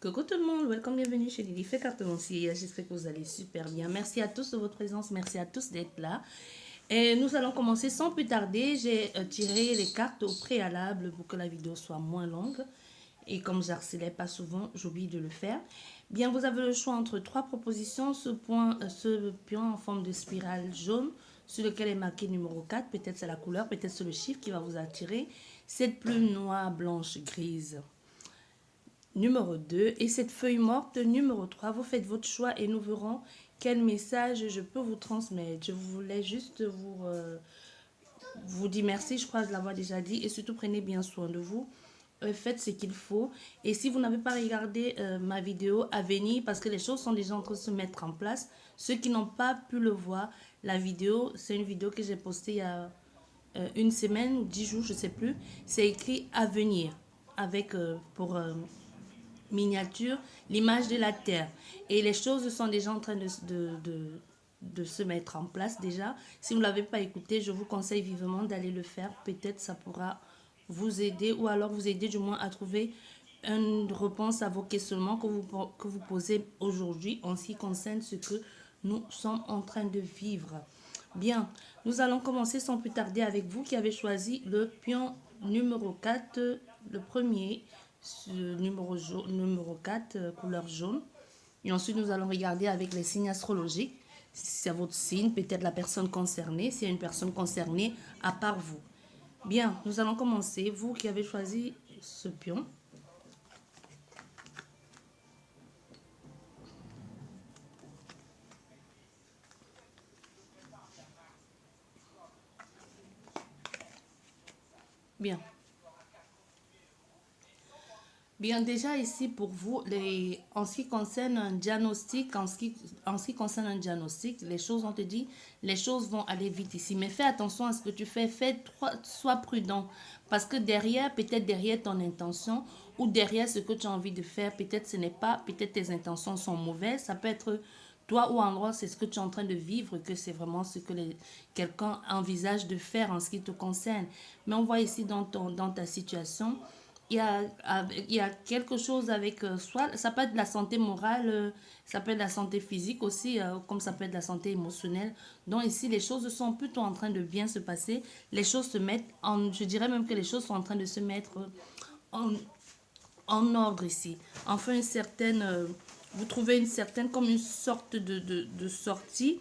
Coucou tout le monde, welcome, bienvenue chez Lily Fait Cartomancier. J'espère que vous allez super bien. Merci à tous de votre présence, merci à tous d'être là. Et nous allons commencer sans plus tarder. J'ai tiré les cartes au préalable pour que la vidéo soit moins longue. Et comme je n'harcelais pas souvent, j'oublie de le faire. Bien, vous avez le choix entre trois propositions. Ce pion en forme de spirale jaune sur lequel est marqué numéro 4. Peut-être c'est la couleur, peut-être c'est le chiffre qui va vous attirer. Cette plume noire, blanche, grise numéro 2 et cette feuille morte numéro 3. Vous faites votre choix et nous verrons quel message je peux vous transmettre. Je voulais juste vous dire merci, je crois que je l'avais déjà dit, et surtout prenez bien soin de vous. Faites ce qu'il faut. Et si vous n'avez pas regardé ma vidéo à venir, parce que les choses sont déjà en train de se mettre en place, ceux qui n'ont pas pu le voir, la vidéo, c'est une vidéo que j'ai postée il y a une semaine ou 10 jours, je ne sais plus. C'est écrit à venir, avec pour miniature l'image de la terre, et les choses sont déjà en train de se mettre en place déjà. Si vous ne l'avez pas écouté, je vous conseille vivement d'aller le faire. Peut-être ça pourra vous aider, ou alors vous aider du moins à trouver une réponse à vos questionnements que vous posez aujourd'hui en ce qui concerne ce que nous sommes en train de vivre. Bien, nous allons commencer sans plus tarder avec vous qui avez choisi le pion numéro 4, le premier, numéro 4, couleur jaune. Et ensuite, nous allons regarder avec les signes astrologiques. Si c'est votre signe, peut-être la personne concernée, s'il y a une personne concernée à part vous. Bien, nous allons commencer. Vous qui avez choisi ce pion. Bien. Bien, déjà ici pour vous, en ce qui concerne un diagnostic, en ce qui concerne un diagnostic, les choses, on te dit, les choses vont aller vite ici. Mais fais attention à ce que tu fais, sois prudent. Parce que derrière, peut-être derrière ton intention ou derrière ce que tu as envie de faire, peut-être ce n'est pas, peut-être tes intentions sont mauvaises. Ça peut être toi ou en gros, c'est ce que tu es en train de vivre, que c'est vraiment ce que quelqu'un envisage de faire en ce qui te concerne. Mais on voit ici dans ta situation, il y a quelque chose avec soit ça peut être de la santé morale, ça peut être de la santé physique aussi, comme ça peut être de la santé émotionnelle. Donc ici, les choses sont plutôt en train de bien se passer. Les choses se mettent en, je dirais même que les choses sont en train de se mettre en, en ordre ici. Enfin, vous trouvez une certaine, comme une sorte de sortie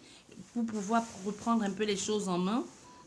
pour pouvoir reprendre un peu les choses en main.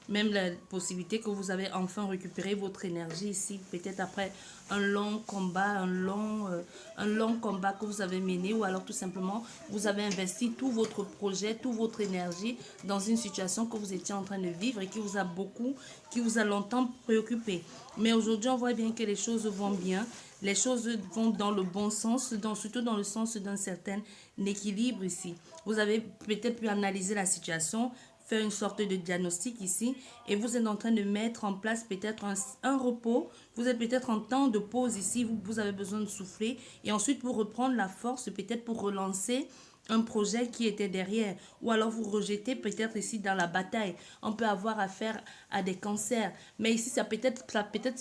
Même la possibilité que vous avez enfin récupéré votre énergie ici, peut-être après un long combat, un long combat que vous avez mené, ou alors tout simplement vous avez investi tout votre projet, toute votre énergie dans une situation que vous étiez en train de vivre et qui vous a longtemps préoccupé. Mais aujourd'hui, on voit bien que les choses vont bien, les choses vont dans le bon sens, surtout dans le sens d'un certain équilibre ici. Vous avez peut-être pu analyser la situation, faire une sorte de diagnostic ici, et vous êtes en train de mettre en place peut-être un repos. Vous êtes peut-être en temps de pause ici, vous avez besoin de souffler, et ensuite pour reprendre la force, peut-être pour relancer un projet qui était derrière, ou alors vous rejetez peut-être ici dans la bataille. On peut avoir affaire à des cancers, mais ici ça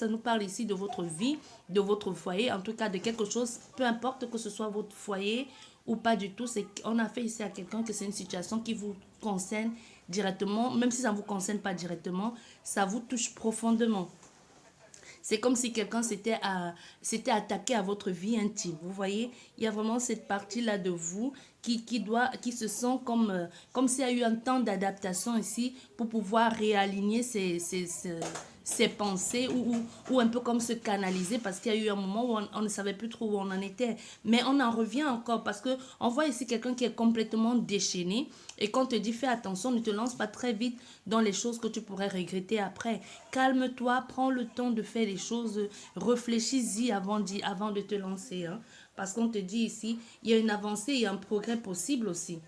nous parle ici de votre vie, de votre foyer, en tout cas de quelque chose, peu importe que ce soit votre foyer ou pas du tout. On a fait ici à quelqu'un que c'est une situation qui vous concerne directement, même si ça ne vous concerne pas directement, ça vous touche profondément. C'est comme si quelqu'un s'était attaqué à votre vie intime. Vous voyez, il y a vraiment cette partie-là de vous qui se sent comme s'il y a eu un temps d'adaptation ici pour pouvoir réaligner ses pensées, ou un peu comme se canaliser, parce qu'il y a eu un moment où on ne savait plus trop où on en était. Mais on en revient encore parce qu'on voit ici quelqu'un qui est complètement déchaîné, et quand on te dit fais attention, ne te lance pas très vite dans les choses que tu pourrais regretter après. Calme-toi, prends le temps de faire les choses, réfléchis-y avant de te lancer. Hein. Parce qu'on te dit ici, il y a une avancée et un progrès possible aussi,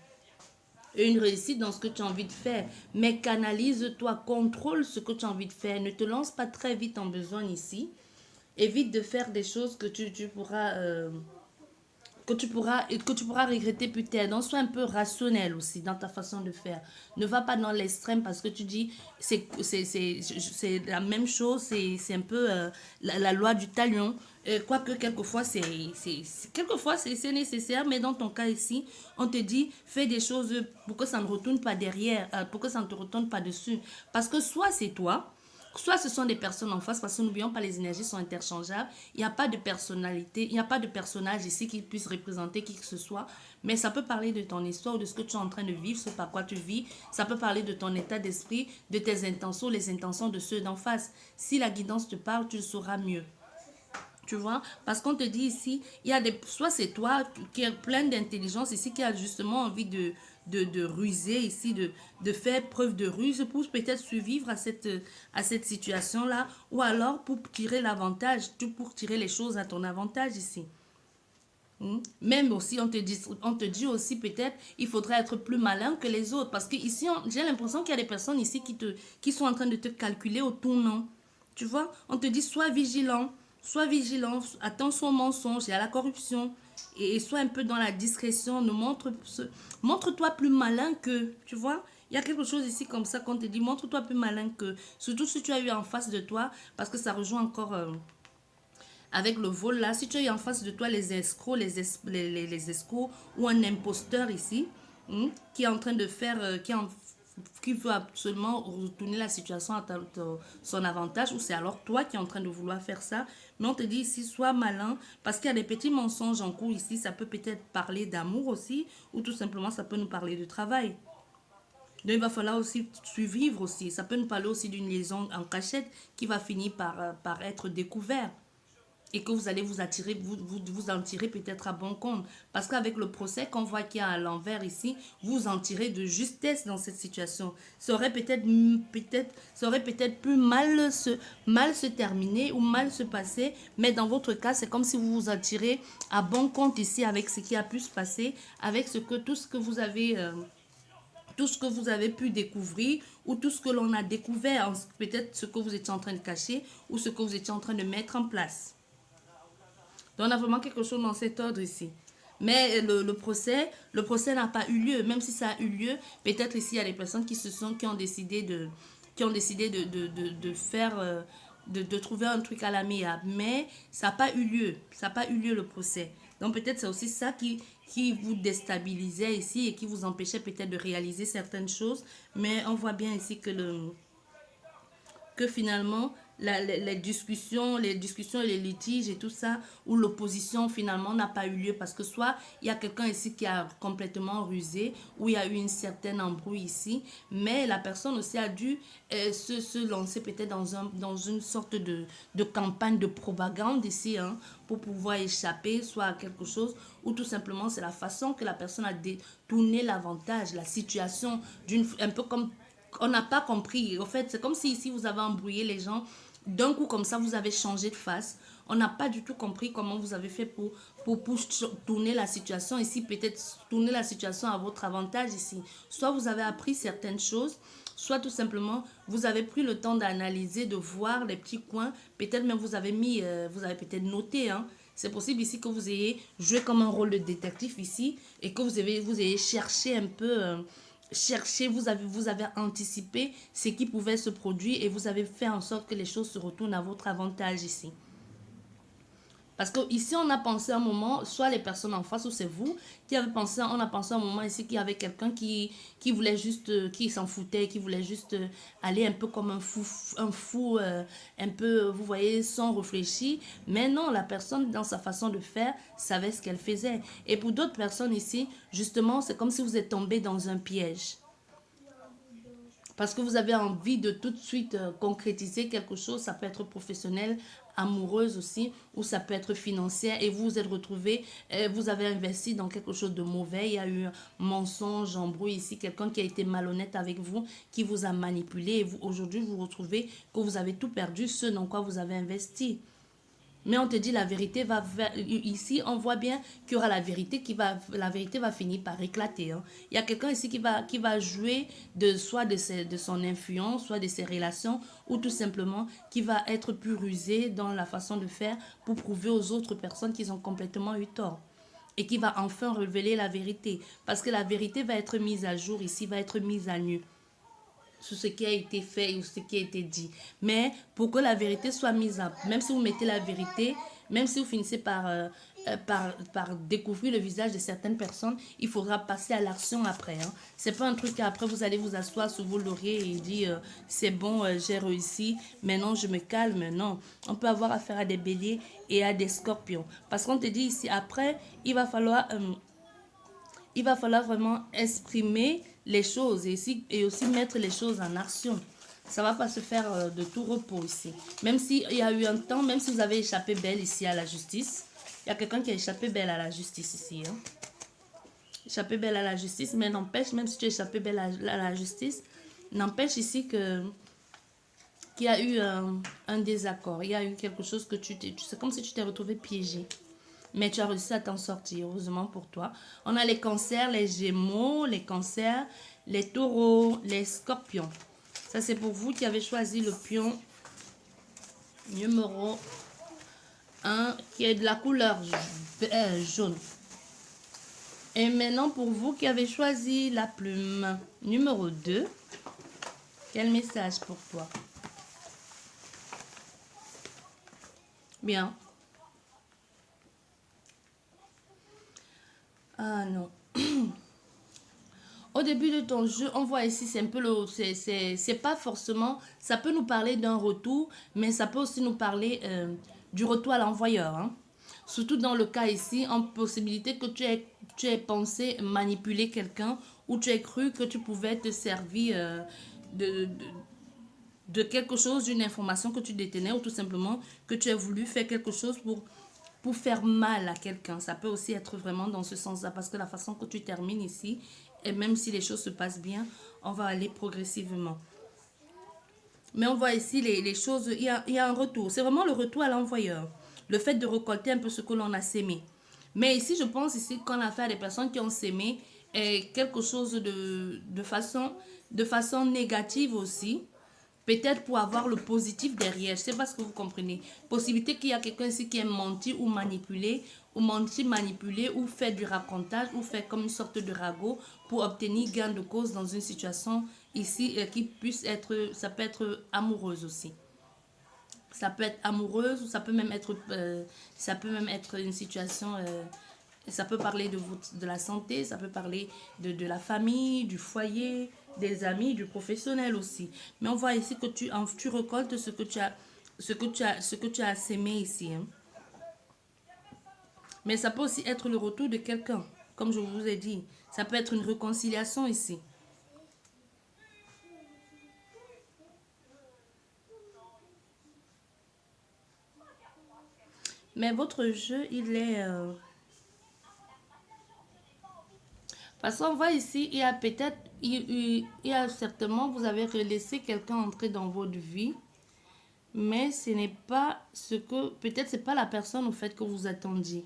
et une réussite dans ce que tu as envie de faire. Mais canalise-toi, contrôle ce que tu as envie de faire. Ne te lance pas très vite en besogne ici. Évite de faire des choses que tu pourras que tu pourras regretter plus tard. Donc, sois un peu rationnel aussi dans ta façon de faire. Ne va pas dans l'extrême parce que tu dis c'est la même chose, c'est un peu la loi du talion. Quoique quelquefois c'est nécessaire, mais dans ton cas ici, on te dit fais des choses pour que ça ne retourne pas derrière, pour que ça ne te retourne pas dessus. Parce que soit c'est toi, soit ce sont des personnes en face, parce que n'oublions pas, les énergies sont interchangeables. Il n'y a pas de personnalité, il n'y a pas de personnage ici qui puisse représenter qui que ce soit. Mais ça peut parler de ton histoire, de ce que tu es en train de vivre, ce par quoi tu vis. Ça peut parler de ton état d'esprit, de tes intentions, les intentions de ceux d'en face. Si la guidance te parle, tu le sauras mieux. Tu vois, parce qu'on te dit ici, il y a des, soit c'est toi qui es plein d'intelligence ici, qui a justement envie de ruser ici, de faire preuve de ruse pour peut-être survivre à cette situation-là, ou alors pour tirer l'avantage, pour tirer les choses à ton avantage ici. Même aussi, on te dit aussi peut-être, il faudrait être plus malin que les autres. Parce que ici, j'ai l'impression qu'il y a des personnes ici qui sont en train de te calculer au tournant. Tu vois, on te dit, sois vigilant, attention au mensonge et à la corruption. Et sois un peu dans la discrétion, montre-toi plus malin que, tu vois. Il y a quelque chose ici comme ça qu'on te dit, montre-toi plus malin que. Surtout si tu as eu en face de toi, parce que ça rejoint encore avec le vol là, si tu as en face de toi les escrocs, les escrocs ou un imposteur ici, qui est en train de faire, qui veut absolument retourner la situation à son avantage, ou c'est alors toi qui es en train de vouloir faire ça. Mais on te dit ici, sois malin, parce qu'il y a des petits mensonges en cours ici, ça peut peut-être parler d'amour aussi, ou tout simplement ça peut nous parler de travail. Donc il va falloir aussi suivre aussi, ça peut nous parler aussi d'une liaison en cachette qui va finir par être découverte et que vous allez vous attirer, vous en tirer peut-être à bon compte. Parce qu'avec le procès qu'on voit qu'il y a à l'envers ici, vous en tirez de justesse dans cette situation. Ça aurait peut-être pu mal se terminer ou mal se passer, mais dans votre cas, c'est comme si vous vous en tirez à bon compte ici avec ce qui a pu se passer, avec tout ce que vous avez... tout ce que vous avez pu découvrir ou tout ce que l'on a découvert, peut-être ce que vous étiez en train de cacher ou ce que vous étiez en train de mettre en place. Donc, on a vraiment quelque chose dans cet ordre ici. Mais le procès n'a pas eu lieu. Même si ça a eu lieu, peut-être ici, il y a des personnes qui ont décidé de faire, de trouver un truc à l'amiable. Mais ça n'a pas eu lieu. Ça n'a pas eu lieu le procès. Donc, peut-être c'est aussi ça qui vous déstabilisait ici et qui vous empêchait peut-être de réaliser certaines choses. Mais on voit bien ici que finalement, les discussions et les litiges et tout ça, où l'opposition finalement n'a pas eu lieu parce que soit il y a quelqu'un ici qui a complètement rusé, ou il y a eu une certaine embrouille ici, mais la personne aussi a dû se lancer peut-être dans une sorte de campagne de propagande ici, pour pouvoir échapper soit à quelque chose, ou tout simplement c'est la façon que la personne a détourné l'avantage, la situation, un peu comme on n'a pas compris. En fait, c'est comme si ici vous avez embrouillé les gens. D'un coup, comme ça, vous avez changé de face. On n'a pas du tout compris comment vous avez fait pour tourner la situation ici. Peut-être tourner la situation à votre avantage ici. Soit vous avez appris certaines choses, soit tout simplement, vous avez pris le temps d'analyser, de voir les petits coins. Peut-être même vous avez peut-être noté, C'est possible ici que vous ayez joué comme un rôle de détective ici et que vous ayez cherché un peu... vous avez anticipé ce qui pouvait se produire et vous avez fait en sorte que les choses se retournent à votre avantage ici. Parce que ici on a pensé un moment, soit les personnes en face ou c'est vous qui avez pensé, on a pensé un moment ici qu'il y avait quelqu'un qui voulait juste, qui s'en foutait, qui voulait juste aller un peu comme un fou un peu, vous voyez, sans réfléchir. Mais non, la personne dans sa façon de faire savait ce qu'elle faisait. Et pour d'autres personnes ici, justement, c'est comme si vous êtes tombé dans un piège. Parce que vous avez envie de tout de suite concrétiser quelque chose, ça peut être professionnel, amoureuse aussi, ou ça peut être financière, et vous vous êtes retrouvé, vous avez investi dans quelque chose de mauvais, il y a eu un mensonge, embrouille ici, quelqu'un qui a été malhonnête avec vous, qui vous a manipulé, et vous aujourd'hui vous retrouvez que vous avez tout perdu, ce dans quoi vous avez investi. Mais on te dit la vérité ici on voit bien qu'il y aura la vérité va finir par éclater. Il y a quelqu'un ici qui va jouer de son influence, soit de ses relations, ou tout simplement qui va être plus rusé dans la façon de faire pour prouver aux autres personnes qu'ils ont complètement eu tort. et qui va enfin révéler la vérité. Parce que la vérité va être mise à jour ici, va être mise à nu sur ce qui a été fait ou ce qui a été dit. Mais pour que la vérité soit mise à... Même si vous mettez la vérité, même si vous finissez par découvrir le visage de certaines personnes, il faudra passer à l'action après. Hein. C'est pas un truc qu'après vous allez vous asseoir sur vos lauriers et dire c'est bon, j'ai réussi, maintenant je me calme. Non, on peut avoir affaire à des béliers et à des scorpions. Parce qu'on te dit ici, après, il va falloir vraiment exprimer les choses et aussi mettre les choses en action. Ça ne va pas se faire de tout repos ici. Même s'il y a eu un temps, même si vous avez échappé belle ici à la justice, il y a quelqu'un qui a échappé belle à la justice ici. Hein. Échappé belle à la justice, mais n'empêche, même si tu as échappé belle à la justice, n'empêche ici que qu'il y a eu un désaccord. Il y a eu quelque chose que c'est comme si tu t'es retrouvé piégé. Mais tu as réussi à t'en sortir, heureusement pour toi. On a les cancers, les gémeaux, les cancers, les taureaux, les scorpions. Ça, c'est pour vous qui avez choisi le pion numéro 1, qui est de la couleur jaune. Et maintenant, pour vous qui avez choisi la plume numéro 2, quel message pour toi? Bien. Ah non. Au début de ton jeu, on voit ici, c'est un peu le... C'est pas forcément... Ça peut nous parler d'un retour, mais ça peut aussi nous parler du retour à l'envoyeur. Hein. Surtout dans le cas ici, en possibilité que tu aies pensé manipuler quelqu'un ou tu aies cru que tu pouvais te servir de quelque chose, d'une information que tu détenais ou tout simplement que tu aies voulu faire quelque chose pour faire mal à quelqu'un. Ça peut aussi être vraiment dans ce sens-là parce que la façon que tu termines ici, et même si les choses se passent bien, on va aller progressivement. Mais on voit ici les choses, il y a un retour. C'est vraiment le retour à l'envoyeur. Le fait de récolter un peu ce que l'on a sémé. Mais ici, je pense ici qu'on a affaire à des personnes qui ont sémé quelque chose de façon négative aussi. Peut-être pour avoir le positif derrière. Je ne sais pas ce que vous comprenez. Possibilité qu'il y a quelqu'un ici qui est menti ou manipulé, ou fait du racontage, ou fait comme une sorte de ragot pour obtenir gain de cause dans une situation ici qui puisse être, ça peut être amoureuse aussi. Ça peut être amoureuse ou ça peut même être une situation... ça peut parler de la santé, ça peut parler de la famille, du foyer, des amis, du professionnel aussi. Mais on voit ici que tu récoltes ce que tu as sémé ici. Hein. Mais ça peut aussi être le retour de quelqu'un, comme je vous ai dit. Ça peut être une réconciliation ici. Mais votre jeu, il est... Parce qu'on voit ici, il y a peut-être, il y a certainement, vous avez laissé quelqu'un entrer dans votre vie, mais ce n'est pas ce que, peut-être c'est pas la personne au fait que vous attendiez.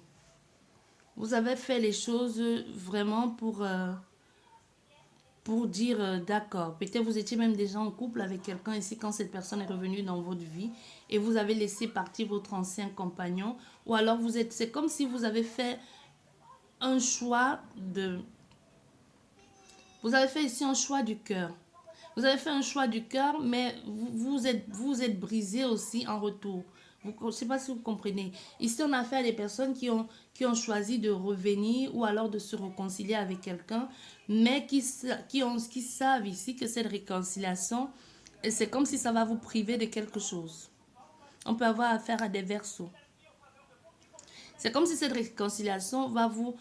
Vous avez fait les choses vraiment pour dire d'accord. Peut-être vous étiez même déjà en couple avec quelqu'un ici quand cette personne est revenue dans votre vie et vous avez laissé partir votre ancien compagnon, ou alors c'est comme si vous avez fait un choix de... Vous avez fait ici un choix du cœur. Vous avez fait un choix du cœur, mais vous êtes brisé aussi en retour. Je ne sais pas si vous comprenez. Ici, on a affaire à des personnes qui ont choisi de revenir ou alors de se réconcilier avec quelqu'un, mais qui savent ici que cette réconciliation, c'est comme si ça va vous priver de quelque chose. On peut avoir affaire à des verseaux. C'est comme si cette réconciliation va vous...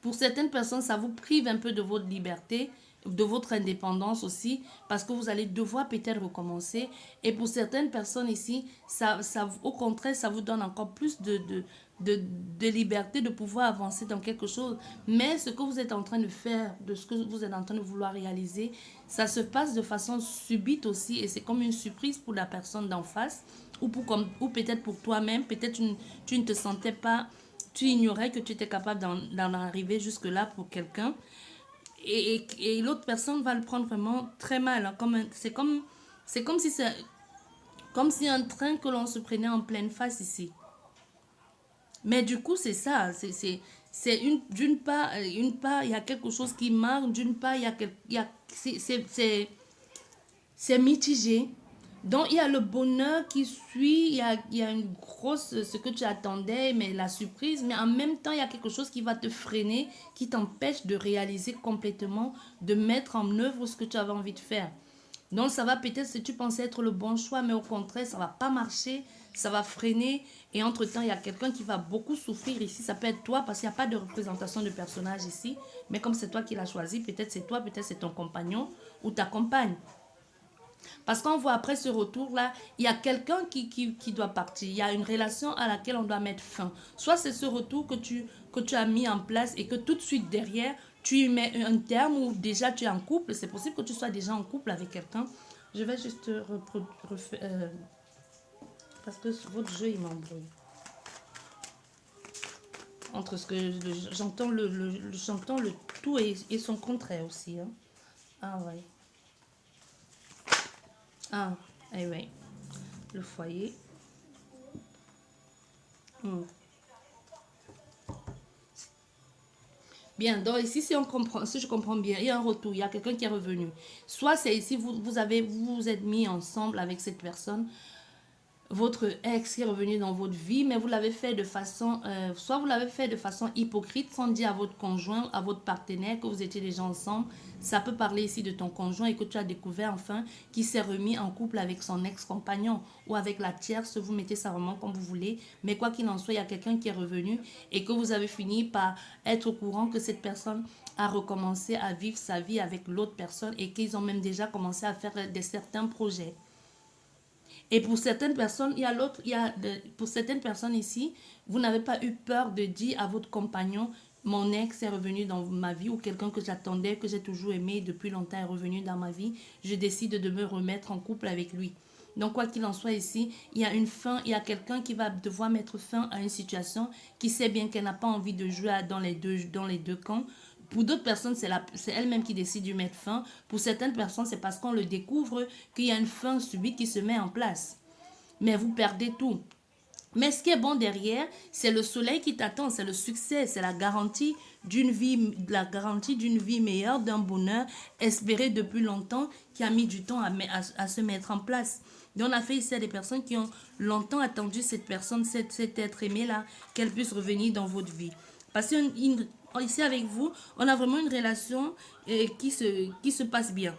Pour certaines personnes, ça vous prive un peu de votre liberté, de votre indépendance aussi, parce que vous allez devoir peut-être recommencer. Et pour certaines personnes ici, au contraire, ça vous donne encore plus de liberté de pouvoir avancer dans quelque chose. Mais ce que vous êtes en train de faire, de ce que vous êtes en train de vouloir réaliser, ça se passe de façon subite aussi, et c'est comme une surprise pour la personne d'en face, ou peut-être pour toi-même. Peut-être tu ne te sentais pas... Tu ignorais que tu étais capable d'en arriver jusque-là pour quelqu'un. Et l'autre personne va le prendre vraiment très mal. Hein, c'est comme si un train que l'on se prenait en pleine face ici. Mais du coup, c'est ça. c'est d'une part, il y a quelque chose qui manque, d'une part, c'est mitigé. Donc, il y a le bonheur qui suit, il y a une grosse, ce que tu attendais, mais la surprise, mais en même temps, il y a quelque chose qui va te freiner, qui t'empêche de réaliser complètement, de mettre en œuvre ce que tu avais envie de faire. Donc, ça va peut-être, si tu pensais être le bon choix, mais au contraire, ça va pas marcher, ça va freiner. Et entre-temps, il y a quelqu'un qui va beaucoup souffrir ici. Ça peut être toi, parce qu'il n'y a pas de représentation de personnage ici. Mais comme c'est toi qui l'as choisi, peut-être c'est toi, peut-être c'est ton compagnon ou ta compagne. Parce qu'on voit après ce retour-là, il y a quelqu'un qui doit partir. Il y a une relation à laquelle on doit mettre fin. Soit c'est ce retour que tu as mis en place et que tout de suite derrière, tu y mets un terme ou déjà tu es en couple. C'est possible que tu sois déjà en couple avec quelqu'un. Je vais juste refaire... parce que votre jeu, il m'embrouille. Entre ce que j'entends j'entends le tout et son contraire aussi. Hein. Ah ouais. Ah, eh oui. Le foyer. Hmm. Bien, donc ici, si on comprend, si je comprends bien, il y a un retour, il y a quelqu'un qui est revenu. Soit c'est ici, vous vous êtes mis ensemble avec cette personne, votre ex qui est revenu dans votre vie, mais vous l'avez fait de façon, soit vous l'avez fait de façon hypocrite, sans dire à votre conjoint, à votre partenaire que vous étiez déjà ensemble. Ça peut parler ici de ton conjoint et que tu as découvert enfin qu'il s'est remis en couple avec son ex-compagnon ou avec la tierce, vous mettez ça vraiment comme vous voulez. Mais quoi qu'il en soit, il y a quelqu'un qui est revenu et que vous avez fini par être au courant que cette personne a recommencé à vivre sa vie avec l'autre personne et qu'ils ont même déjà commencé à faire certains projets. Et pour certaines personnes, pour certaines personnes ici, vous n'avez pas eu peur de dire à votre compagnon, mon ex est revenu dans ma vie ou quelqu'un que j'attendais, que j'ai toujours aimé depuis longtemps est revenu dans ma vie. Je décide de me remettre en couple avec lui. Donc, quoi qu'il en soit ici, il y a une fin, il y a quelqu'un qui va devoir mettre fin à une situation qui sait bien qu'elle n'a pas envie de jouer dans les deux camps. Pour d'autres personnes, c'est elle-même qui décide de mettre fin. Pour certaines personnes, c'est parce qu'on le découvre qu'il y a une fin subite qui se met en place. Mais vous perdez tout. Mais ce qui est bon derrière, c'est le soleil qui t'attend, c'est le succès, c'est la garantie d'une vie meilleure, d'un bonheur espéré depuis longtemps, qui a mis du temps à se mettre en place. Donc on a fait ici à des personnes qui ont longtemps attendu cette personne, cet être aimé-là, qu'elle puisse revenir dans votre vie. Parce que ici avec vous, on a vraiment une relation qui se passe bien.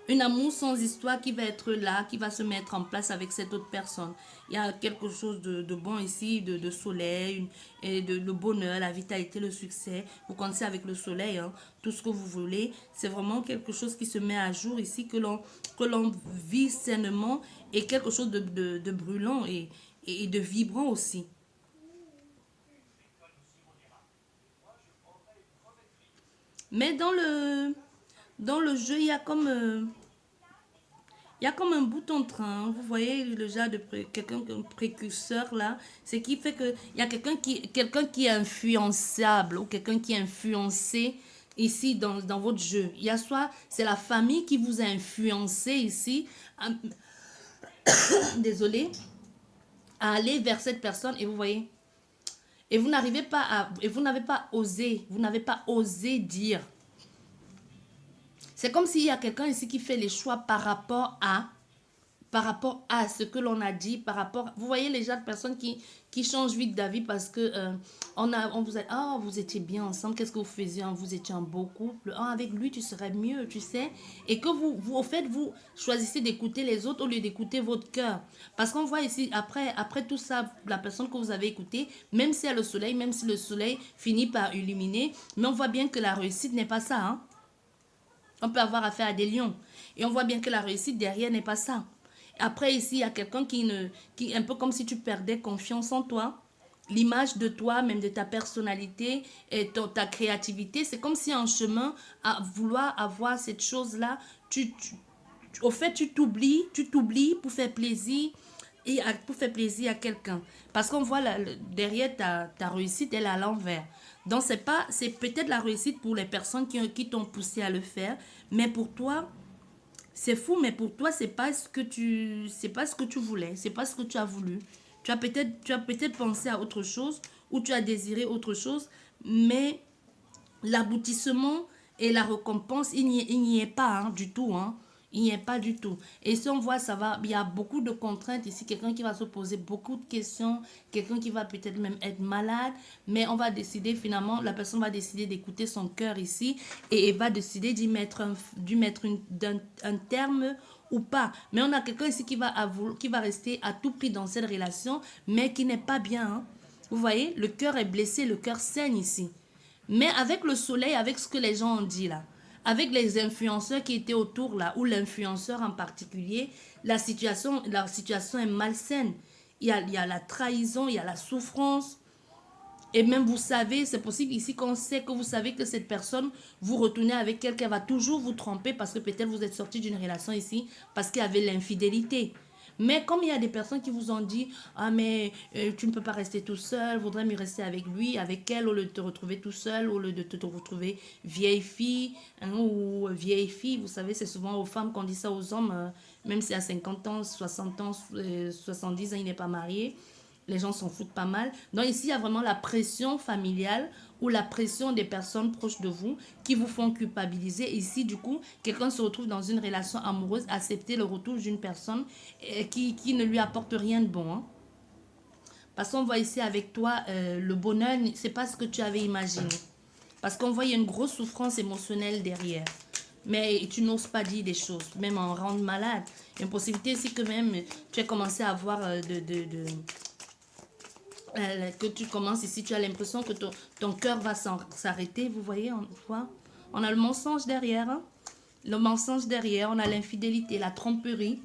Un amour sans histoire qui va être là, qui va se mettre en place avec cette autre personne. Il y a quelque chose de bon ici, de soleil, et de le bonheur, la vitalité, le succès. Vous connaissez avec le soleil, hein, tout ce que vous voulez. C'est vraiment quelque chose qui se met à jour ici, que l'on vit sainement et quelque chose de brûlant et de vibrant aussi. Mais dans le jeu, il y a comme un bouton de train. Vous voyez le genre de quelqu'un, un précurseur là. C'est qui fait que il y a quelqu'un qui est influençable ou quelqu'un qui est influencé ici dans votre jeu. Il y a soit c'est la famille qui vous a influencé ici, à- désolé, à aller vers cette personne et vous voyez. Et vous n'avez pas osé dire. C'est comme s'il y a quelqu'un ici qui fait les choix par rapport à ce que l'on a dit, vous voyez les gens de personnes qui changent vite d'avis parce que on vous a, ah, vous étiez bien ensemble, qu'est-ce que vous faisiez, vous étiez un beau couple, ah, avec lui tu serais mieux, tu sais, et que au fait, vous choisissez d'écouter les autres au lieu d'écouter votre cœur. Parce qu'on voit ici, après tout ça, la personne que vous avez écoutée, même si elle a le soleil, même si le soleil finit par illuminer, mais on voit bien que la réussite n'est pas ça, hein. On peut avoir affaire à des lions. Et on voit bien que la réussite derrière n'est pas ça. Après, ici, il y a quelqu'un qui est un peu comme si tu perdais confiance en toi. L'image de toi, même de ta personnalité et ta créativité, c'est comme si en chemin, à vouloir avoir cette chose-là, au fait, tu t'oublies pour faire plaisir pour faire plaisir à quelqu'un. Parce qu'on voit derrière ta réussite, elle est à l'envers. Donc, c'est peut-être la réussite pour les personnes qui t'ont poussé à le faire, mais pour toi, c'est fou, mais pour toi, c'est pas ce que tu voulais, c'est pas ce que tu as voulu. Tu as peut-être pensé à autre chose, où tu as désiré autre chose, mais l'aboutissement et la récompense, il n'y est pas hein, du tout. Hein. Il n'y est pas du tout. Et si on voit, ça va, il y a beaucoup de contraintes ici. Quelqu'un qui va se poser beaucoup de questions, quelqu'un qui va peut-être même être malade, mais on va décider finalement, la personne va décider d'écouter son cœur ici et va décider d'y mettre, un terme ou pas. Mais on a quelqu'un ici qui va rester à tout prix dans cette relation, mais qui n'est pas bien. Hein. Vous voyez, le cœur est blessé, le cœur saigne ici. Mais avec le soleil, avec ce que les gens ont dit là, avec les influenceurs qui étaient autour là, ou l'influenceur en particulier, la situation est malsaine. Il y a la trahison, il y a la souffrance. Et même vous savez, c'est possible ici qu'on sait que vous savez que cette personne, vous retournez avec elle, qu'elle va toujours vous tromper parce que peut-être vous êtes sorti d'une relation ici parce qu'il y avait l'infidélité. Mais comme il y a des personnes qui vous ont dit, ah mais tu ne peux pas rester tout seul, voudrais mieux rester avec lui, avec elle, au lieu de te retrouver tout seul, au lieu de te retrouver vieille fille hein, ou vieille fille. Vous savez, c'est souvent aux femmes qu'on dit ça, aux hommes, même si à 50 ans, 60 ans, 70 ans, il n'est pas marié. Les gens s'en foutent pas mal. Donc ici, il y a vraiment la pression familiale ou la pression des personnes proches de vous qui vous font culpabiliser. Ici, du coup, quelqu'un se retrouve dans une relation amoureuse, accepter le retour d'une personne qui ne lui apporte rien de bon. Hein. Parce qu'on voit ici avec toi, le bonheur, c'est pas ce que tu avais imaginé. Parce qu'on voit, il y a une grosse souffrance émotionnelle derrière. Mais tu n'oses pas dire des choses, même en rendre malade. Il y a une possibilité ici que même tu aies commencé à avoir que tu commences ici, tu as l'impression que ton cœur va s'arrêter. Vous voyez, on a le mensonge derrière. Hein? Le mensonge derrière, on a l'infidélité, la tromperie.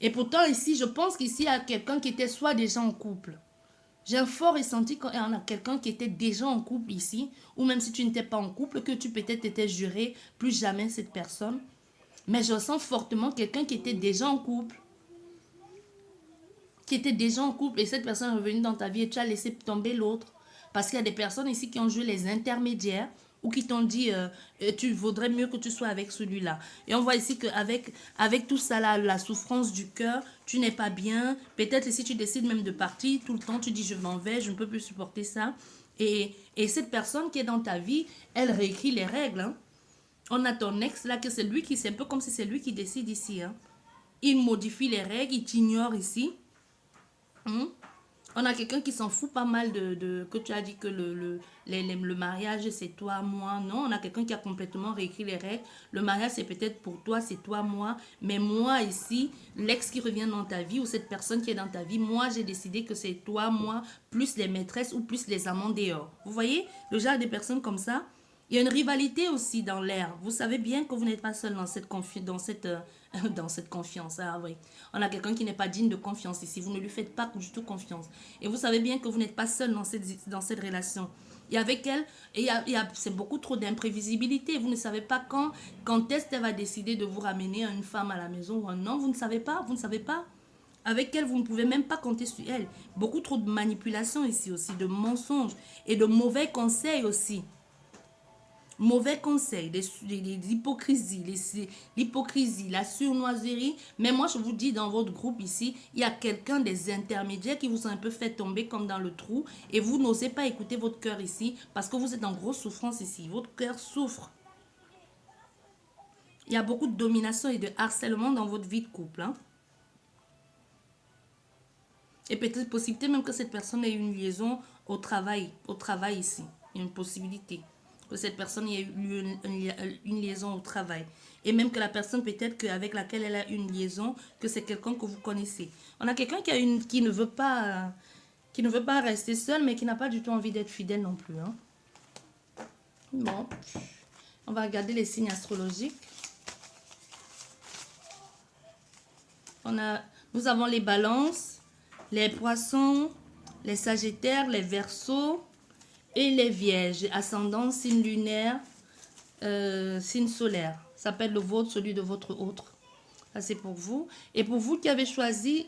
Et pourtant, ici, je pense qu'ici, il y a quelqu'un qui était soit déjà en couple. J'ai un fort ressenti qu'il y en a quelqu'un qui était déjà en couple ici, ou même si tu n'étais pas en couple, que tu peut-être étais juré plus jamais cette personne. Mais je sens fortement quelqu'un qui était déjà en couple. Qui était déjà en couple et cette personne est revenue dans ta vie et tu as laissé tomber l'autre. Parce qu'il y a des personnes ici qui ont joué les intermédiaires ou qui t'ont dit tu vaudrais mieux que tu sois avec celui-là. Et on voit ici avec tout ça là, la souffrance du cœur, tu n'es pas bien. Peut-être si tu décides même de partir tout le temps, tu dis je m'en vais, je ne peux plus supporter ça. Et cette personne qui est dans ta vie, elle réécrit les règles. Hein. On a ton ex là, que c'est lui qui, c'est un peu comme si c'est lui qui décide ici. Hein. Il modifie les règles, il t'ignore ici. On a quelqu'un qui s'en fout pas mal que tu as dit que le mariage c'est toi, moi. Non, on a quelqu'un qui a complètement réécrit les règles. Le mariage c'est peut-être pour toi, c'est toi, moi. Mais moi ici, l'ex qui revient dans ta vie ou cette personne qui est dans ta vie, moi j'ai décidé que c'est toi, moi, plus les maîtresses ou plus les amants dehors. Vous voyez le genre de personnes comme ça. Il y a une rivalité aussi dans l'air. Vous savez bien que vous n'êtes pas seul dans cette dans cette confiance. Ah, oui. On a quelqu'un qui n'est pas digne de confiance ici. Vous ne lui faites pas du tout confiance. Et vous savez bien que vous n'êtes pas seul dans cette relation. Et avec elle, c'est beaucoup trop d'imprévisibilité. Vous ne savez pas quand est-ce qu'elle va décider de vous ramener une femme à la maison ou un homme. Vous ne savez pas. Vous ne savez pas. Avec elle, vous ne pouvez même pas compter sur elle. Beaucoup trop de manipulation ici aussi, de mensonges et de mauvais conseils aussi. Mauvais conseils, l'hypocrisie, la surnoiserie. Mais moi, je vous dis, dans votre groupe ici, il y a quelqu'un des intermédiaires qui vous a un peu fait tomber comme dans le trou et vous n'osez pas écouter votre cœur ici parce que vous êtes en grosse souffrance ici. Votre cœur souffre. Il y a beaucoup de domination et de harcèlement dans votre vie de couple. Hein? Et peut-être possibilité même que cette personne ait une liaison au travail ici. Il y a une possibilité que cette personne ait eu une liaison au travail. Et même que la personne peut-être avec laquelle elle a une liaison, que c'est quelqu'un que vous connaissez. On a quelqu'un qui ne veut pas rester seul, mais qui n'a pas du tout envie d'être fidèle non plus. Hein. Bon, on va regarder les signes astrologiques. Nous avons les balances, les poissons, les sagittaires, les verseaux et les vierges. Ascendant, signe lunaire, signe solaire. Ça s'appelle le vôtre, celui de votre autre. Ça, c'est pour vous. Et pour vous qui avez choisi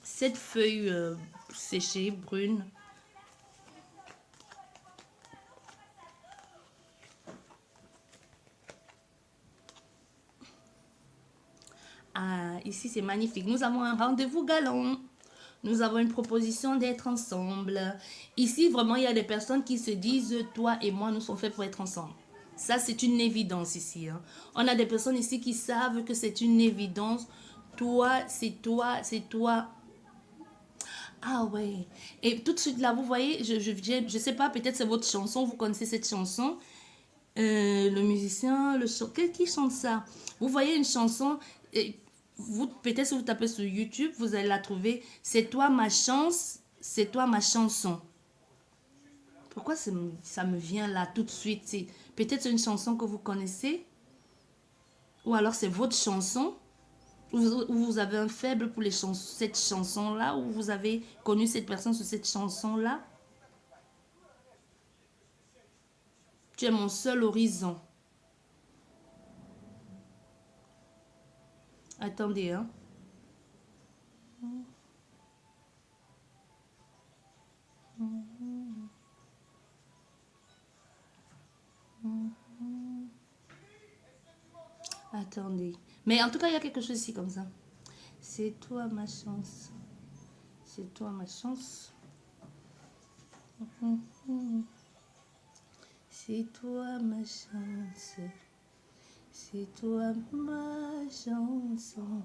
cette feuille séchée, brune. Ah, ici, c'est magnifique. Nous avons un rendez-vous galant. Nous avons une proposition d'être ensemble. Ici, vraiment, il y a des personnes qui se disent, toi et moi, nous sommes faits pour être ensemble. Ça, c'est une évidence ici. Hein. On a des personnes ici qui savent que c'est une évidence. Toi, c'est toi, c'est toi. Ah ouais. Et tout de suite là, vous voyez, je sais pas, peut-être c'est votre chanson, vous connaissez cette chanson. Le musicien, qui chante ça? Vous voyez une chanson, vous, peut-être si vous tapez sur YouTube, vous allez la trouver. C'est toi ma chance, c'est toi ma chanson. Pourquoi ça me vient là tout de suite? Peut-être c'est une chanson que vous connaissez, ou alors c'est votre chanson, ou vous avez un faible pour cette chanson-là, ou vous avez connu cette personne sur cette chanson-là. Tu es mon seul horizon. Attendez, hein. Attendez. Mais en tout cas, il y a quelque chose ici comme ça. C'est toi ma chance. C'est toi ma chance. C'est toi ma chance. C'est toi ma chanson.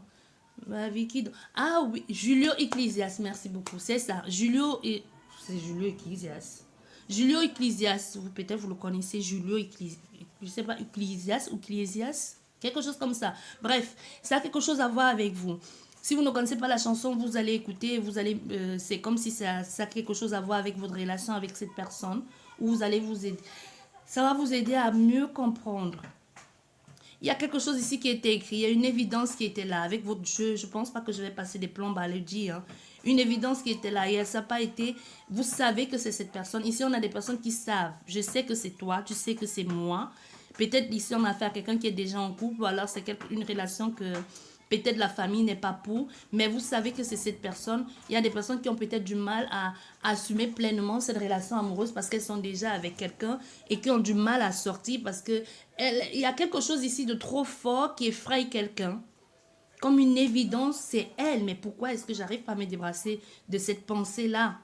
Ma vie qui... Ah oui, Julio Iglesias, merci beaucoup. C'est ça. C'est Julio Iglesias. Julio Iglesias, peut-être vous le connaissez, Julio Iglesias. Je sais pas, Iglesias ou Iglesias. Quelque chose comme ça. Bref, ça a quelque chose à voir avec vous. Si vous ne connaissez pas la chanson, vous allez écouter, c'est comme si ça a quelque chose à voir avec votre relation avec cette personne, où vous allez vous aider. Ça va vous aider à mieux comprendre. Il y a quelque chose ici qui a été écrit, il y a une évidence qui était là avec votre jeu. Je ne pense pas que je vais passer des plombes à le dire. Hein. Une évidence qui était là et ça n'a pas été... Vous savez que c'est cette personne. Ici, on a des personnes qui savent. Je sais que c'est toi, tu sais que c'est moi. Peut-être ici, on a affaire à quelqu'un qui est déjà en couple ou alors c'est une relation que peut-être la famille n'est pas pour, mais vous savez que c'est cette personne. Il y a des personnes qui ont peut-être du mal à assumer pleinement cette relation amoureuse parce qu'elles sont déjà avec quelqu'un et qui ont du mal à sortir parce que il y a quelque chose ici de trop fort qui effraie quelqu'un. Comme une évidence, c'est elle. Mais pourquoi est-ce que j'arrive pas à me débarrasser de cette pensée-là?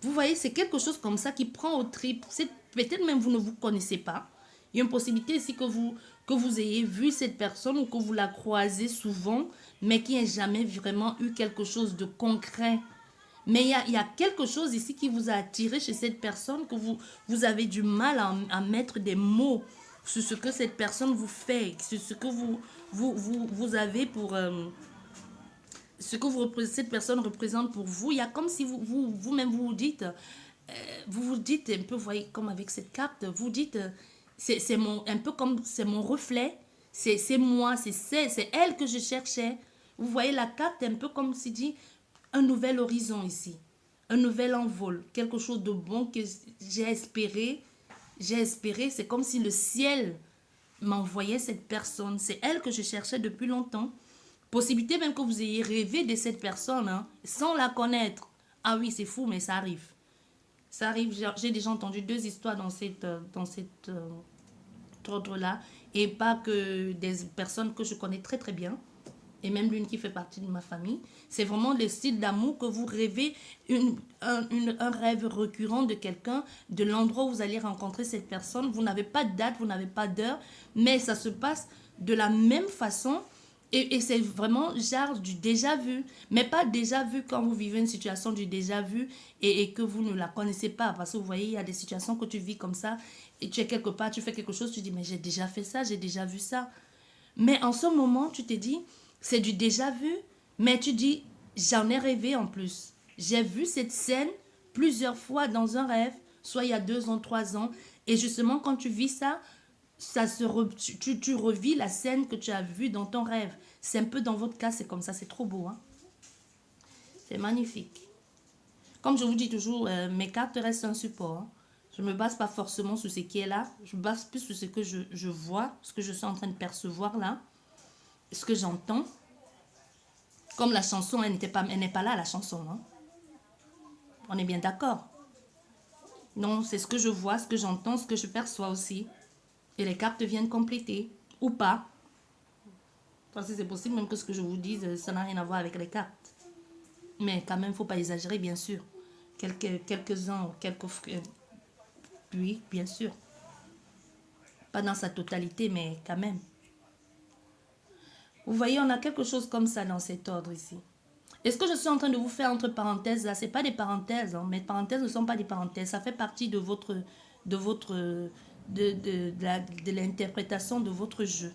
Vous voyez, c'est quelque chose comme ça qui prend au trip. Peut-être même vous ne vous connaissez pas. Il y a une possibilité ici que vous ayez vu cette personne ou que vous la croisez souvent, mais qui n'a jamais vraiment eu quelque chose de concret. Mais il y a quelque chose ici qui vous a attiré chez cette personne, que vous avez du mal à mettre des mots sur ce que cette personne vous fait, sur ce que vous avez pour... ce que cette personne représente pour vous. Il y a comme si vous-même vous dites, vous vous dites un peu, vous voyez, comme avec cette carte, vous dites, un peu comme c'est mon reflet, c'est moi, c'est elle que je cherchais. Vous voyez la carte un peu comme si dit un nouvel horizon ici, un nouvel envol, quelque chose de bon que j'ai espéré. J'ai espéré, c'est comme si le ciel m'envoyait cette personne. C'est elle que je cherchais depuis longtemps. Possibilité même que vous ayez rêvé de cette personne hein, sans la connaître. Ah oui, c'est fou, mais ça arrive. Ça arrive. J'ai déjà entendu 2 histoires dans cette ordre-là. Et pas que des personnes que je connais très très bien. Et même l'une qui fait partie de ma famille. C'est vraiment le style d'amour que vous rêvez, un rêve récurrent de quelqu'un, de l'endroit où vous allez rencontrer cette personne. Vous n'avez pas de date, vous n'avez pas d'heure, mais ça se passe de la même façon. Et c'est vraiment genre du déjà vu. Mais pas déjà vu quand vous vivez une situation du déjà vu et que vous ne la connaissez pas. Parce que vous voyez, il y a des situations que tu vis comme ça et tu es quelque part, tu fais quelque chose, tu dis, mais j'ai déjà fait ça, j'ai déjà vu ça. Mais en ce moment, tu te dis, c'est du déjà vu, mais tu dis, j'en ai rêvé en plus. J'ai vu cette scène plusieurs fois dans un rêve, soit il y a 2 ans, 3 ans. Et justement, quand tu vis ça, tu revis la scène que tu as vue dans ton rêve. C'est un peu dans votre cas, c'est comme ça, c'est trop beau. Hein? C'est magnifique. Comme je vous dis toujours, mes cartes restent un support. Hein? Je ne me base pas forcément sur ce qui est là. Je me base plus sur ce que je vois, ce que je suis en train de percevoir là, ce que j'entends. Comme la chanson, elle n'est pas là, la chanson. Hein? On est bien d'accord. Non, c'est ce que je vois, ce que j'entends, ce que je perçois aussi. Et les cartes viennent compléter. Ou pas. Parce que c'est possible même que ce que je vous dise, ça n'a rien à voir avec les cartes. Mais quand même, il ne faut pas exagérer, bien sûr. Quelques-uns, oui, bien sûr. Pas dans sa totalité, mais quand même. Vous voyez, on a quelque chose comme ça dans cet ordre ici. Et ce que je suis en train de vous faire entre parenthèses, là, ce n'est pas des parenthèses. Hein. Mes parenthèses ne sont pas des parenthèses. Ça fait partie de de l'interprétation de votre jeu.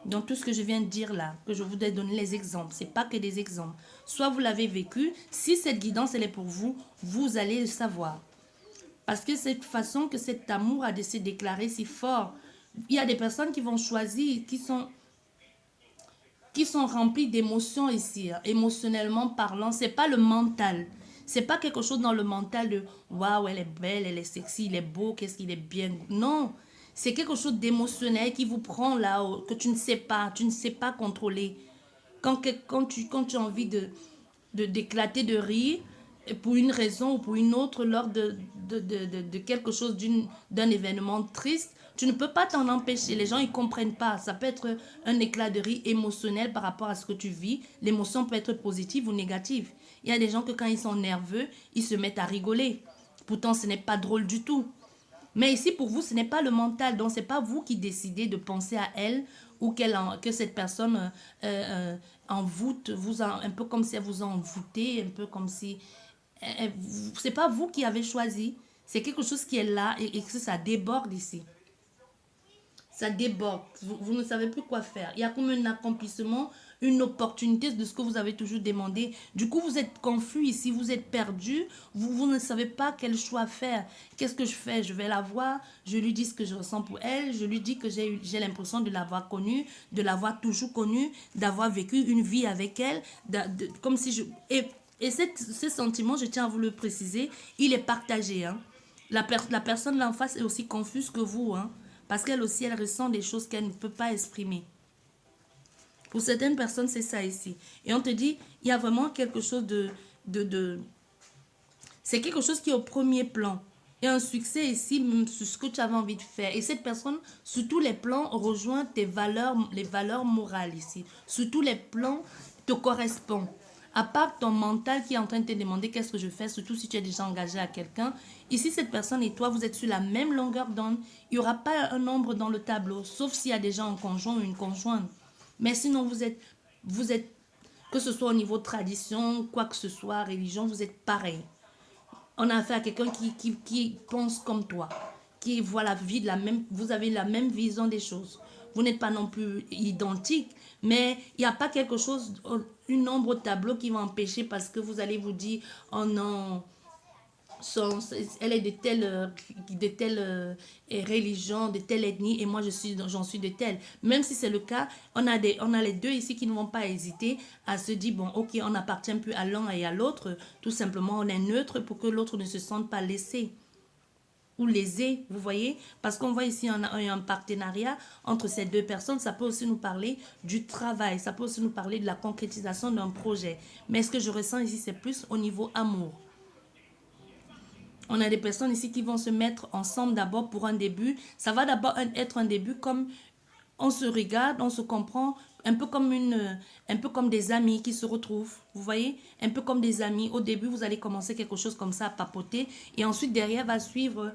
Donc, tout ce que je viens de dire là, que je vous ai donné les exemples, ce n'est pas que des exemples. Soit vous l'avez vécu, si cette guidance, elle est pour vous, vous allez le savoir. Parce que cette façon que cet amour a de se déclarer si fort, il y a des personnes qui vont choisir, qui sont remplies d'émotions ici, hein, émotionnellement parlant. C'est pas le mental. C'est pas quelque chose dans le mental de waouh, elle est belle, elle est sexy, il est beau, qu'est-ce qu'il est bien. Non, c'est quelque chose d'émotionnel qui vous prend là, que tu ne sais pas contrôler. Quand tu as envie d'éclater de rire, pour une raison ou pour une autre, lors de quelque chose, d'un événement triste, tu ne peux pas t'en empêcher. Les gens, ils ne comprennent pas. Ça peut être un éclat de rire émotionnel par rapport à ce que tu vis. L'émotion peut être positive ou négative. Il y a des gens que quand ils sont nerveux, ils se mettent à rigoler. Pourtant, ce n'est pas drôle du tout. Mais ici, pour vous, ce n'est pas le mental. Donc, ce n'est pas vous qui décidez de penser à elle ou que cette personne envoûte, un peu comme si elle vous a envoûté, un peu comme si... C'est pas vous qui avez choisi. C'est quelque chose qui est là et que ça déborde ici. Ça déborde. Vous ne savez plus quoi faire. Il y a comme un accomplissement, une opportunité de ce que vous avez toujours demandé. Du coup, vous êtes confus ici, vous êtes perdu. Vous ne savez pas quel choix faire. Qu'est-ce que je fais? Je vais la voir, je lui dis ce que je ressens pour elle, je lui dis que j'ai l'impression de l'avoir connue, de l'avoir toujours connue, d'avoir vécu une vie avec elle, comme si je... Et ce sentiment, je tiens à vous le préciser, il est partagé. Hein. La personne là en face est aussi confuse que vous. Hein. Parce qu'elle aussi, elle ressent des choses qu'elle ne peut pas exprimer. Pour certaines personnes, c'est ça ici. Et on te dit, il y a vraiment quelque chose c'est quelque chose qui est au premier plan. Et un succès ici, même sur ce que tu avais envie de faire. Et cette personne, sur tous les plans, rejoint tes valeurs, les valeurs morales ici. Sur tous les plans, te correspond. À part ton mental qui est en train de te demander qu'est-ce que je fais, surtout si tu es déjà engagé à quelqu'un. Ici, cette personne et toi, vous êtes sur la même longueur d'onde. Il n'y aura pas un nombre dans le tableau, sauf s'il y a déjà un conjoint ou une conjointe. Mais sinon, vous êtes, que ce soit au niveau tradition, quoi que ce soit, religion, vous êtes pareil. On a affaire à quelqu'un qui pense comme toi, qui voit la vie de la même, vous avez la même vision des choses. Vous n'êtes pas non plus identique, mais il n'y a pas quelque chose, une ombre au tableau qui va empêcher parce que vous allez vous dire, oh non, elle est de telle religion, de telle ethnie et moi j'en suis de telle. Même si c'est le cas, on a les deux ici qui ne vont pas hésiter à se dire, bon ok, on n'appartient plus à l'un et à l'autre, tout simplement on est neutre pour que l'autre ne se sente pas laissé ou lésé, vous voyez, parce qu'on voit ici un partenariat entre ces deux personnes. Ça peut aussi nous parler du travail, ça peut aussi nous parler de la concrétisation d'un projet, mais ce que je ressens ici c'est plus au niveau amour. On a des personnes ici qui vont se mettre ensemble d'abord pour un début. Ça va d'abord être un début comme on se regarde, on se comprend, un peu comme des amis qui se retrouvent. Vous voyez, un peu comme des amis. Au début, vous allez commencer quelque chose comme ça à papoter, et ensuite derrière va suivre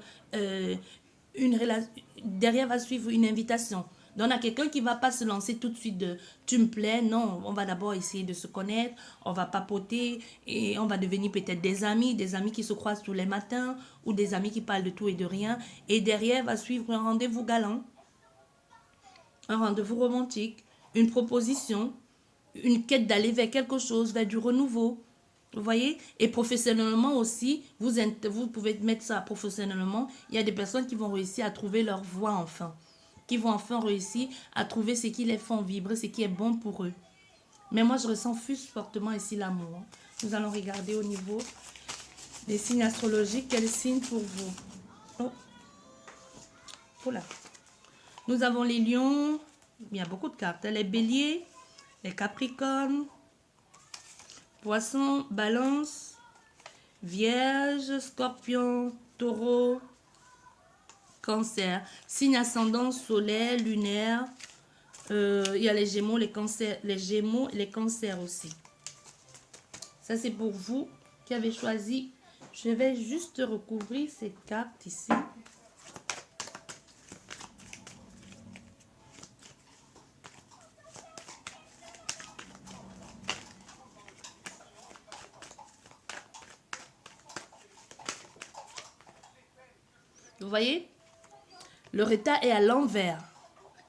une invitation. Donc, on a quelqu'un qui ne va pas se lancer tout de suite de tu me plais. Non, on va d'abord essayer de se connaître, on va papoter et on va devenir peut-être des amis qui se croisent tous les matins ou des amis qui parlent de tout et de rien. Et derrière va suivre un rendez-vous galant, un rendez-vous romantique, une proposition, une quête d'aller vers quelque chose, vers du renouveau. Vous voyez? Et professionnellement aussi, vous pouvez mettre ça professionnellement. Il y a des personnes qui vont réussir à trouver leur voie enfin. Qui vont enfin réussir à trouver ce qui les font vibrer, ce qui est bon pour eux. Mais moi, je ressens fortement ici l'amour. Nous allons regarder au niveau des signes astrologiques. Quel signe pour vous? Oh. Voilà. Nous avons les lions. Il y a beaucoup de cartes. Les béliers, les capricornes, poissons, balance, vierge, scorpion, taureau, cancer. Signe ascendant solaire, lunaire. Il y a les gémeaux, les cancers aussi. Ça, c'est pour vous qui avez choisi. Je vais juste recouvrir ces cartes ici. Vous voyez? Le retard est à l'envers.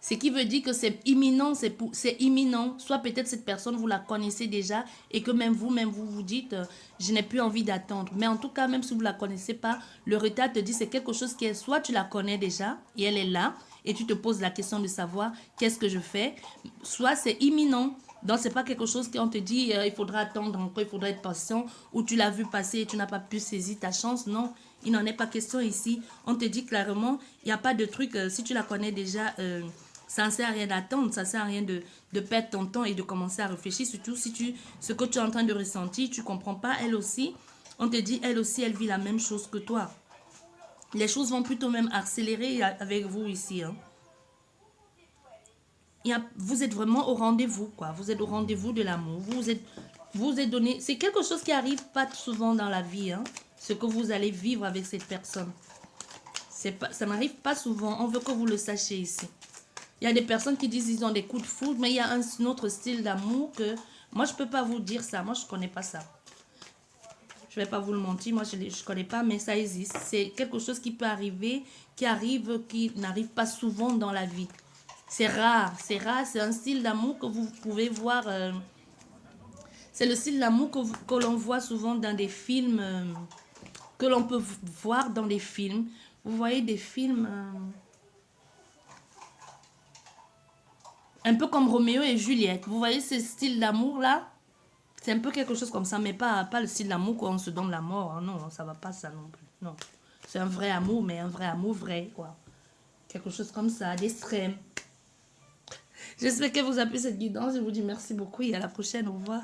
Ce qui veut dire que c'est imminent, c'est imminent. Soit peut-être cette personne, vous la connaissez déjà et que même vous vous dites, je n'ai plus envie d'attendre. Mais en tout cas, même si vous ne la connaissez pas, le retard te dit c'est quelque chose qui est, soit tu la connais déjà et elle est là et tu te poses la question de savoir qu'est-ce que je fais. Soit c'est imminent. Donc, ce n'est pas quelque chose qu'on te dit, il faudra attendre encore, il faudra être patient, ou tu l'as vu passer et tu n'as pas pu saisir ta chance. Non, il n'en est pas question ici. On te dit clairement, il n'y a pas de truc, si tu la connais déjà, ça ne sert à rien d'attendre, ça ne sert à rien de perdre ton temps et de commencer à réfléchir, surtout si ce que tu es en train de ressentir, tu ne comprends pas, elle aussi. On te dit, elle aussi, elle vit la même chose que toi. Les choses vont plutôt même accélérer avec vous ici, hein. Vous êtes vraiment au rendez-vous, quoi. Vous êtes au rendez-vous de l'amour. Vous êtes donné. C'est quelque chose qui arrive pas souvent dans la vie, hein. Ce que vous allez vivre avec cette personne. Ça n'arrive pas souvent. On veut que vous le sachiez ici. Il y a des personnes qui disent qu'ils ont des coups de foudre, mais il y a un autre style d'amour que... Moi, je ne peux pas vous dire ça. Moi, je ne connais pas ça. Je ne vais pas vous le mentir. Moi, je ne connais pas, mais ça existe. C'est quelque chose qui peut arriver, qui n'arrive pas souvent dans la vie. C'est rare, c'est rare, c'est un style d'amour que vous pouvez voir. C'est le style d'amour que l'on voit souvent dans des films, que l'on peut voir dans des films. Vous voyez des films un peu comme Roméo et Juliette. Vous voyez ce style d'amour-là? C'est un peu quelque chose comme ça, mais pas le style d'amour où on se donne la mort. Hein. Non, ça va pas ça non plus. Non. C'est un vrai amour, mais un vrai amour vrai, quoi. Quelque chose comme ça, d'extrême. J'espère que vous avez pris cette guidance. Je vous dis merci beaucoup et à la prochaine. Au revoir.